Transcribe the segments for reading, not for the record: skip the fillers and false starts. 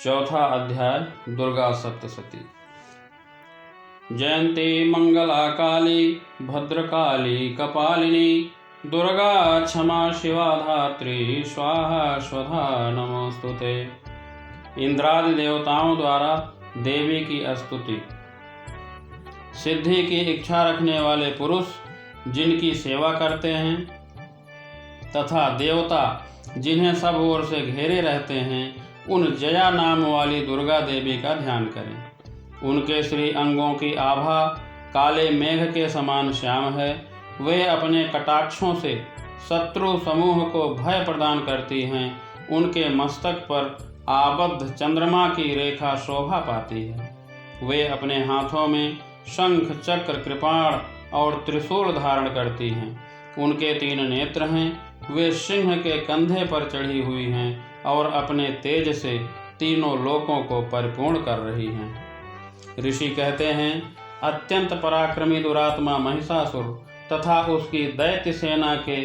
चौथा अध्याय दुर्गा सप्तशती। जयंती मंगला काली भद्रकाली कपालिनी दुर्गा क्षमा शिवा धात्री स्वाहा स्वधा नमोस्तुते। इंद्रादि देवताओं द्वारा देवी की स्तुति। सिद्धि की इच्छा रखने वाले पुरुष जिनकी सेवा करते हैं तथा देवता जिन्हें सब ओर से घेरे रहते हैं, उन जया नाम वाली दुर्गा देवी का ध्यान करें। उनके श्री अंगों की आभा काले मेघ के समान श्याम है। वे अपने कटाक्षों से शत्रु समूह को भय प्रदान करती हैं। उनके मस्तक पर आबद्ध चंद्रमा की रेखा शोभा पाती है। वे अपने हाथों में शंख चक्र कृपाण और त्रिशूल धारण करती हैं। उनके 3 नेत्र हैं। वे सिंह के कंधे पर चढ़ी हुई हैं और अपने तेज से तीनों लोकों को परिपूर्ण कर रही हैं। ऋषि कहते हैं, अत्यंत पराक्रमी दुरात्मा महिषासुर तथा उसकी दैत्य सेना के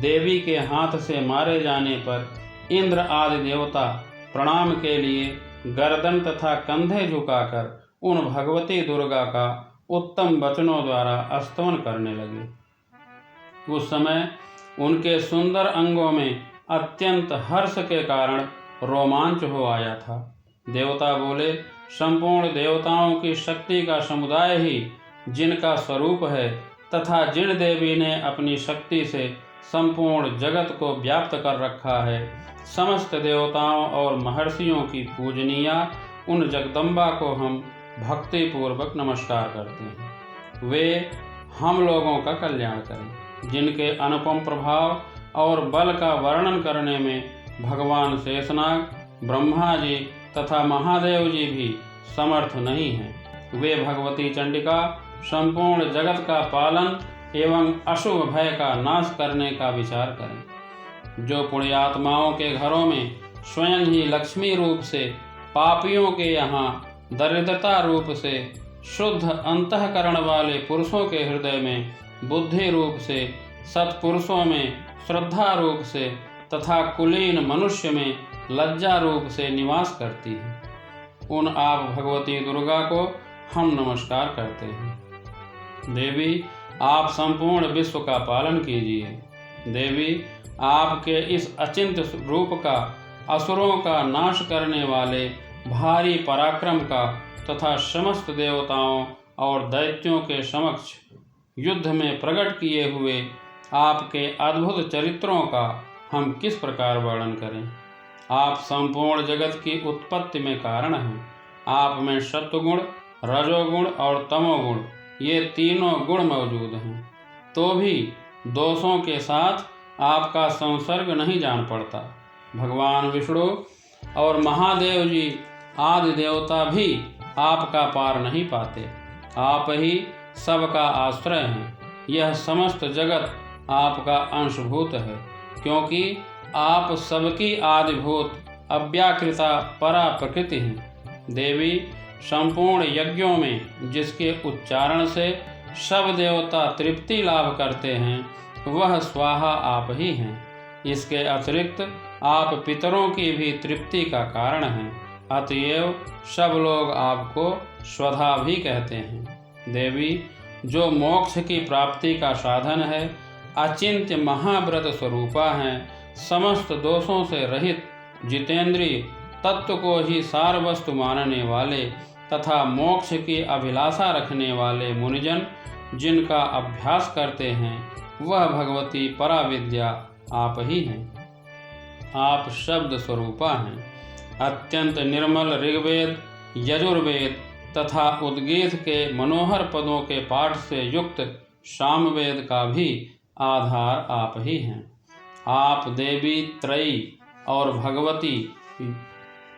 देवी के हाथ से मारे जाने पर इंद्र आदि देवता प्रणाम के लिए गर्दन तथा कंधे झुकाकर उन भगवती दुर्गा का उत्तम वचनों द्वारा स्तवन करने लगे। उस समय उनके सुंदर अंगों में अत्यंत हर्ष के कारण रोमांच हो आया था। देवता बोले, संपूर्ण देवताओं की शक्ति का समुदाय ही जिनका स्वरूप है तथा जिन देवी ने अपनी शक्ति से संपूर्ण जगत को व्याप्त कर रखा है, समस्त देवताओं और महर्षियों की पूजनीया उन जगदम्बा को हम भक्ति पूर्वक नमस्कार करते हैं। वे हम लोगों का कल्याण करें। जिनके अनुपम प्रभाव और बल का वर्णन करने में भगवान शेषनाग, ब्रह्मा जी तथा महादेव जी भी समर्थ नहीं हैं। वे भगवती चंडिका संपूर्ण जगत का पालन एवं अशुभ भय का नाश करने का विचार करें। जो पुण्यात्माओं के घरों में स्वयं ही लक्ष्मी रूप से, पापियों के यहाँ दरिद्रता रूप से, शुद्ध अंतःकरण वाले पुरुषों के हृदय में बुद्धि रूप से, सत्पुरुषों में श्रद्धा रूप से तथा कुलीन मनुष्य में लज्जा रूप से निवास करती है, उन आप भगवती दुर्गा को हम नमस्कार करते हैं। देवी, आप संपूर्ण विश्व का पालन कीजिए। देवी, आपके इस अचिंत्य रूप का, असुरों का नाश करने वाले भारी पराक्रम का तथा समस्त देवताओं और दैत्यों के समक्ष युद्ध में प्रकट किए हुए आपके अद्भुत चरित्रों का हम किस प्रकार वर्णन करें। आप संपूर्ण जगत की उत्पत्ति में कारण हैं। आप में सत्वगुण, रजोगुण और तमोगुण, ये तीनों गुण मौजूद हैं, तो भी दोषों के साथ आपका संसर्ग नहीं जान पड़ता। भगवान विष्णु और महादेव जी आदि देवता भी आपका पार नहीं पाते। आप ही सबका आश्रय हैं। यह समस्त जगत आपका अंशभूत है, क्योंकि आप सबकी आदिभूत अव्याकृता परा प्रकृति हैं। देवी, संपूर्ण यज्ञों में जिसके उच्चारण से सब देवता तृप्ति लाभ करते हैं, वह स्वाहा आप ही हैं। इसके अतिरिक्त आप पितरों की भी तृप्ति का कारण हैं। अतएव सब लोग आपको स्वधा भी कहते हैं। देवी, जो मोक्ष की प्राप्ति का साधन है, अचिंत्य महाव्रत स्वरूपा हैं, समस्त दोषों से रहित, जितेंद्रिय, तत्व को ही सार वस्तु मानने वाले तथा मोक्ष की अभिलाषा रखने वाले मुनिजन जिनका अभ्यास करते हैं, वह भगवती पराविद्या आप ही हैं। आप शब्द स्वरूपा हैं। अत्यंत निर्मल ऋग्वेद, यजुर्वेद तथा उद्गीत के मनोहर पदों के पाठ से युक्त सामवेद का भी आधार आप ही हैं। आप देवी त्रयी और भगवती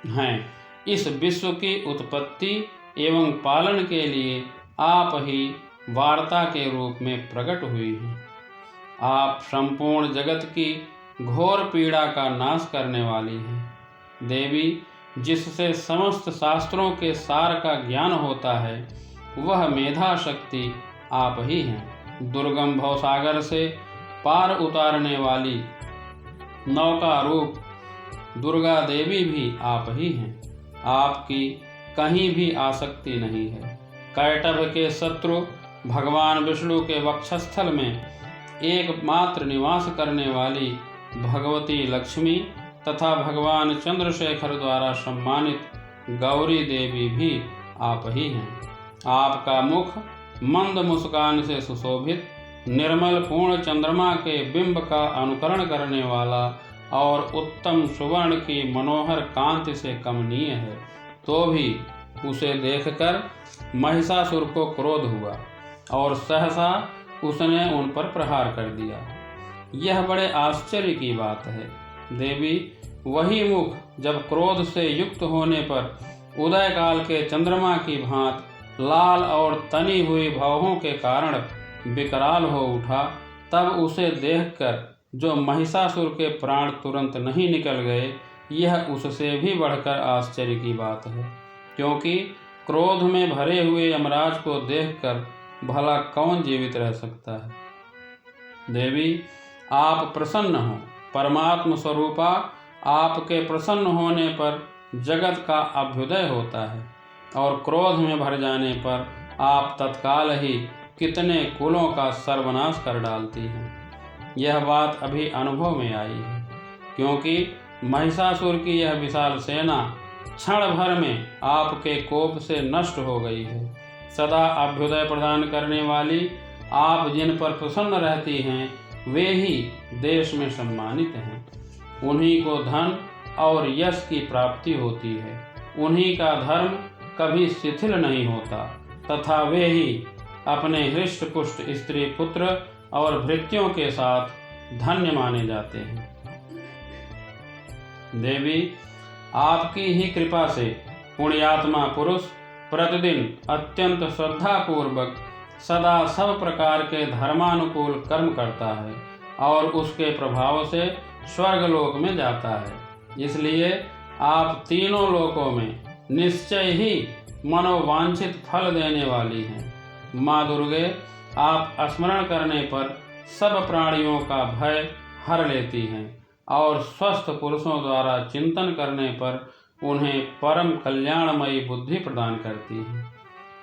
हैं। इस विश्व की उत्पत्ति एवं पालन के लिए आप ही वार्ता के रूप में प्रकट हुई हैं। आप संपूर्ण जगत की घोर पीड़ा का नाश करने वाली हैं। देवी, जिससे समस्त शास्त्रों के सार का ज्ञान होता है, वह मेधा शक्ति आप ही हैं। दुर्गम भवसागर से पार उतारने वाली नौका रूप दुर्गा देवी भी आप ही हैं। आपकी कहीं भी आसक्ति नहीं है। कैटभ के शत्रु भगवान विष्णु के वक्षस्थल में एकमात्र निवास करने वाली भगवती लक्ष्मी तथा भगवान चंद्रशेखर द्वारा सम्मानित गौरी देवी भी आप ही हैं। आपका मुख मंद मुस्कान से सुशोभित, निर्मल पूर्ण चंद्रमा के बिंब का अनुकरण करने वाला और उत्तम सुवर्ण की मनोहर कांति से कमनीय है, तो भी उसे देखकर महिषासुर को क्रोध हुआ और सहसा उसने उन पर प्रहार कर दिया। यह बड़े आश्चर्य की बात है देवी, वही मुख जब क्रोध से युक्त होने पर उदय काल के चंद्रमा की भांत लाल और तनी हुई भौहों के कारण विकराल हो उठा, तब उसे देखकर जो महिषासुर के प्राण तुरंत नहीं निकल गए, यह उससे भी बढ़कर आश्चर्य की बात है, क्योंकि क्रोध में भरे हुए यमराज को देखकर भला कौन जीवित रह सकता है। देवी, आप प्रसन्न हो, परमात्म स्वरूपा आपके प्रसन्न होने पर जगत का अभ्युदय होता है और क्रोध में भर जाने पर आप तत्काल ही कितने कुलों का सर्वनाश कर डालती हैं। यह बात अभी अनुभव में आई है, क्योंकि महिषासुर की यह विशाल सेना क्षण भर में आपके कोप से नष्ट हो गई है। सदा अभ्युदय प्रदान करने वाली आप जिन पर प्रसन्न रहती हैं, वे ही देश में सम्मानित हैं। उन्हीं को धन और यश की प्राप्ति होती है, उन्हीं का धर्म कभी शिथिल नहीं होता तथा वे ही अपने हृष्ट पुष्ट स्त्री पुत्र और भृत्यों के साथ धन्य माने जाते हैं। देवी, आपकी ही कृपा से पुण्यात्मा पुरुष प्रतिदिन अत्यंत श्रद्धापूर्वक सदा सब प्रकार के धर्मानुकूल कर्म करता है और उसके प्रभाव से स्वर्गलोक में जाता है। इसलिए आप तीनों लोकों में निश्चय ही मनोवांछित फल देने वाली हैं। माँ दुर्गे, आप स्मरण करने पर सब प्राणियों का भय हर लेती हैं और स्वस्थ पुरुषों द्वारा चिंतन करने पर उन्हें परम कल्याणमयी बुद्धि प्रदान करती हैं।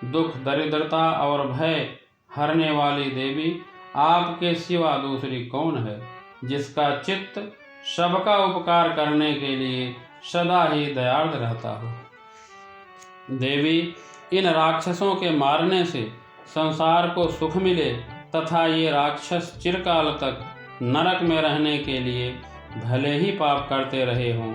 दुख, दरिद्रता और भय हरने वाली देवी, आपके सिवा दूसरी कौन है जिसका चित्त सबका उपकार करने के लिए सदा ही दयार्द रहता हो। देवी, इन राक्षसों के मारने से संसार को सुख मिले तथा ये राक्षस चिरकाल तक नरक में रहने के लिए भले ही पाप करते रहे हों,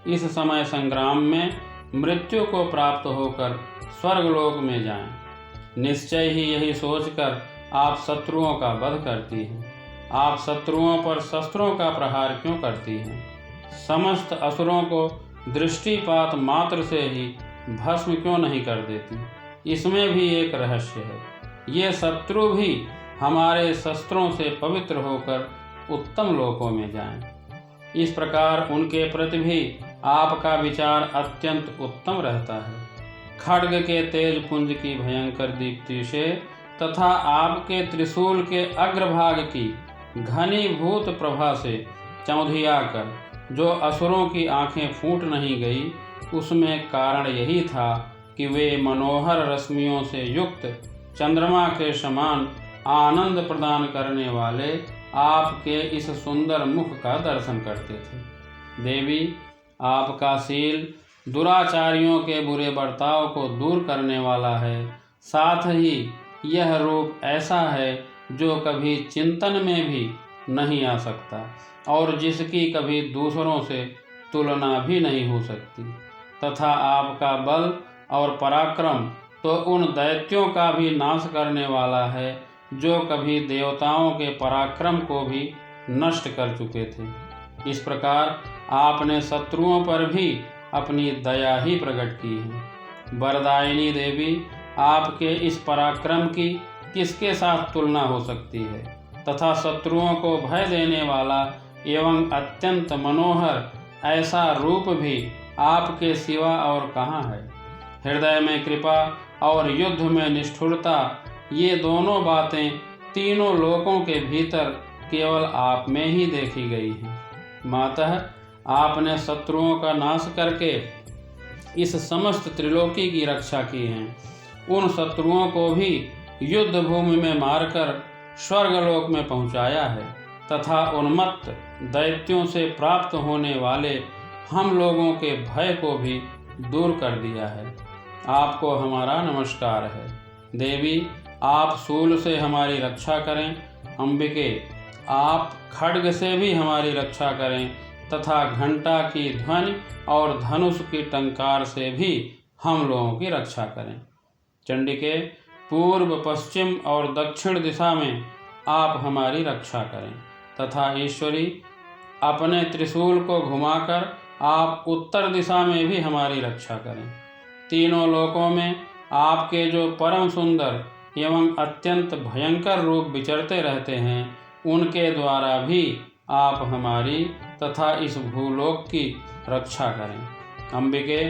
इस समय संग्राम में मृत्यु को प्राप्त होकर स्वर्गलोक में जाएं। निश्चय ही यही सोचकर आप शत्रुओं का वध करती हैं। आप शत्रुओं पर शस्त्रों का प्रहार क्यों करती हैं? समस्त असुरों को दृष्टिपात मात्र से ही भस्म क्यों नहीं कर देती? इसमें भी एक रहस्य है। ये शत्रु भी हमारे शस्त्रों से पवित्र होकर उत्तम लोकों में जाएं। इस प्रकार उनके प्रति भी आपका विचार अत्यंत उत्तम रहता है। खड्ग के तेज पुंज की भयंकर दीप्ति से तथा आपके त्रिशूल के अग्रभाग की घनीभूत प्रभा से चौंधिया कर जो असुरों की आंखें फूट नहीं गई, उसमें कारण यही था कि वे मनोहर रश्मियों से युक्त चंद्रमा के समान आनंद प्रदान करने वाले आपके इस सुंदर मुख का दर्शन करते थे। देवी, आपका शील दुराचारियों के बुरे बर्ताव को दूर करने वाला है, साथ ही यह रूप ऐसा है जो कभी चिंतन में भी नहीं आ सकता और जिसकी कभी दूसरों से तुलना भी नहीं हो सकती, तथा आपका बल और पराक्रम तो उन दैत्यों का भी नाश करने वाला है जो कभी देवताओं के पराक्रम को भी नष्ट कर चुके थे। इस प्रकार आपने शत्रुओं पर भी अपनी दया ही प्रकट की है। वरदायिनी देवी, आपके इस पराक्रम की किसके साथ तुलना हो सकती है तथा शत्रुओं को भय देने वाला एवं अत्यंत मनोहर ऐसा रूप भी आपके सिवा और कहाँ है? हृदय में कृपा और युद्ध में निष्ठुरता, ये दोनों बातें तीनों लोकों के भीतर केवल आप में ही देखी गई हैं। मातः, आपने शत्रुओं का नाश करके इस समस्त त्रिलोकी की रक्षा की है। उन शत्रुओं को भी युद्ध भूमि में मारकर स्वर्गलोक में पहुंचाया है तथा उन्मत्त दैत्यों से प्राप्त होने वाले हम लोगों के भय को भी दूर कर दिया है। आपको हमारा नमस्कार है। देवी, आप शूल से हमारी रक्षा करें। अंबिके, आप खड्ग से भी हमारी रक्षा करें तथा घंटा की ध्वनि और धनुष की टंकार से भी हम लोगों की रक्षा करें। चंडिके, पूर्व, पश्चिम और दक्षिण दिशा में आप हमारी रक्षा करें तथा ईश्वरी, अपने त्रिशूल को घुमाकर आप उत्तर दिशा में भी हमारी रक्षा करें। तीनों लोकों में आपके जो परम सुंदर एवं अत्यंत भयंकर रूप विचरते रहते हैं, उनके द्वारा भी आप हमारी तथा इस भूलोक की रक्षा करें। अंबिके,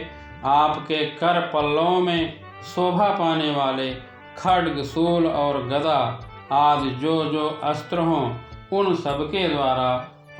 आपके कर पल्लवों में शोभा पाने वाले खड्ग, शूल और गदा आदि जो जो अस्त्र हों, उन सबके द्वारा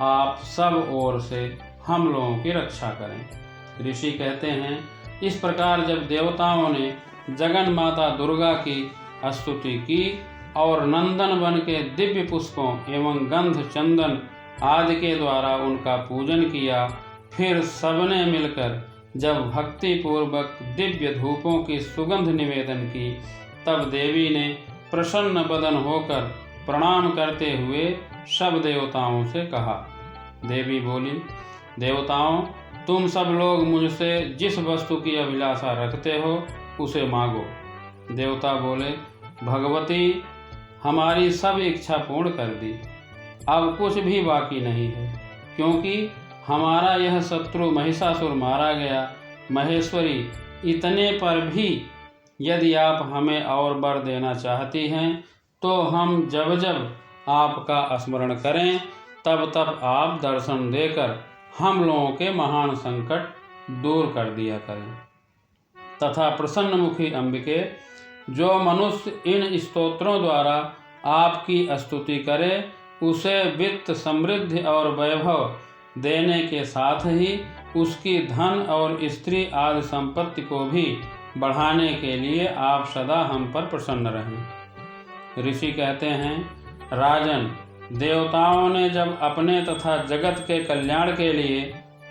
आप सब ओर से हम लोगों की रक्षा करें। ऋषि कहते हैं, इस प्रकार जब देवताओं ने जगन माता दुर्गा की स्तुति की और नंदन वन के दिव्य पुष्पों एवं गंध, चंदन आदि के द्वारा उनका पूजन किया, फिर सबने मिलकर जब भक्ति पूर्वक दिव्य धूपों की सुगंध निवेदन की, तब देवी ने प्रसन्न बदन होकर प्रणाम करते हुए सब देवताओं से कहा। देवी बोली, देवताओं, तुम सब लोग मुझसे जिस वस्तु की अभिलाषा रखते हो उसे मांगो। देवता बोले, भगवती, हमारी सब इच्छा पूर्ण कर दी, अब कुछ भी बाकी नहीं है, क्योंकि हमारा यह शत्रु महिषासुर मारा गया। महेश्वरी, इतने पर भी यदि आप हमें और वर देना चाहती हैं, तो हम जब जब आपका स्मरण करें, तब तब आप दर्शन देकर हम लोगों के महान संकट दूर कर दिया करें। तथा प्रसन्नमुखी अंबिके, जो मनुष्य इन स्तोत्रों द्वारा आपकी स्तुति करे, उसे वित्त, समृद्धि और वैभव देने के साथ ही उसकी धन और स्त्री आदि संपत्ति को भी बढ़ाने के लिए आप सदा हम पर प्रसन्न रहें। ऋषि कहते हैं, राजन, देवताओं ने जब अपने तथा जगत के कल्याण के लिए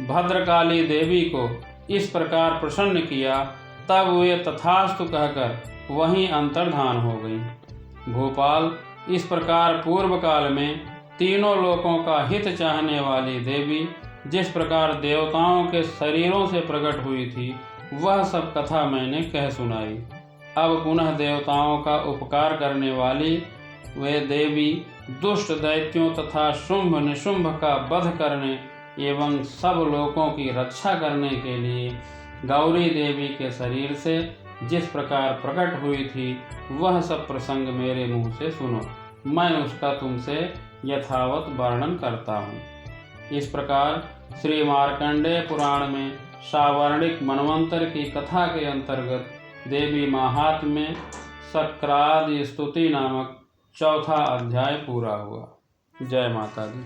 भद्रकाली देवी को इस प्रकार प्रसन्न किया, तब वे तथास्तु कहकर वहीं अंतर्धान हो गई। भोपाल, इस प्रकार पूर्व काल में तीनों लोकों का हित चाहने वाली देवी जिस प्रकार देवताओं के शरीरों से प्रकट हुई थी, वह सब कथा मैंने कह सुनाई। अब पुनः देवताओं का उपकार करने वाली वे देवी दुष्ट दैत्यों तथा शुंभ निशुंभ का वध करने एवं सब लोकों की रक्षा करने के लिए गौरी देवी के शरीर से जिस प्रकार प्रकट हुई थी, वह सब प्रसंग मेरे मुंह से सुनो, मैं उसका तुमसे यथावत वर्णन करता हूँ। इस प्रकार श्री मार्कंडेय पुराण में सावर्णिक मनवंतर की कथा के अंतर्गत देवी महात्म्य में शक्रादि स्तुति नामक चौथा अध्याय पूरा हुआ। जय माता दी।